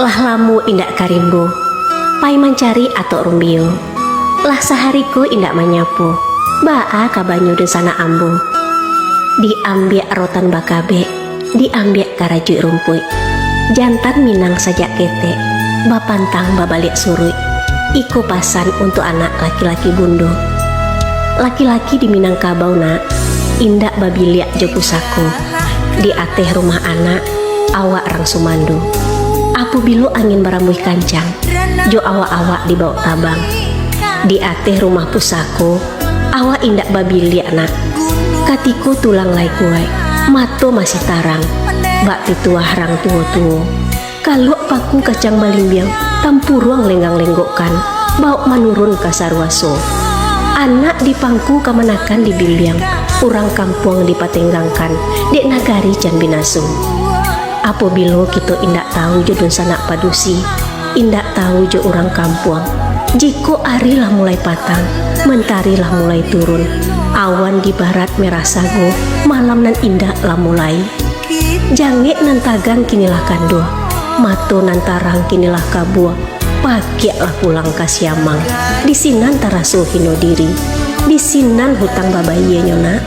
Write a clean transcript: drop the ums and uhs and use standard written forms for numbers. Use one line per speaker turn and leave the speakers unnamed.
Lah lamu indak karimbo, pai mencari atok rumbio. Lah sehariku indak menyapu, baa kabanyu desana ambu. Diambiak rotan bakabe, diambiak karajuk rumput. Jantan minang sajak ketek, bapantang babalik surut. Iku pasan untuk anak laki-laki bundo. Laki-laki di Minangkabau nak, indak babiliak jo pusako. Di ateh rumah anak, awak rang sumandu. Apu bilu angin barambuih kancang, jo awak-awak di bawah tabang. Di ateh rumah pusako, awak indak babiliak nak. Katiku tulang lai kuai, mato masih tarang. Bak pituah rang tuo-tuo. Kalau paku kacang balimbiang, tampuruang lenggang-lenggokkan, bawa menurun ke sarwaso. Anak di pangku kemenakan di biliang, orang kampung dipatenggangkan, dek nagari jan binasung. Apabila kita indak tahu jo sanak padusi, indak tahu jo orang kampung. Jiko ari lah mulai patang, mentari lah mulai turun. Awan di barat merah sago, malam nan indak lah mulai. Jangek nan tagang kinilah kando, mato nan tarang kinilah kabua. Pakiaklah pulang ke Siamang, di sinan taraso hino diri, di sinan hutang babaye nyona.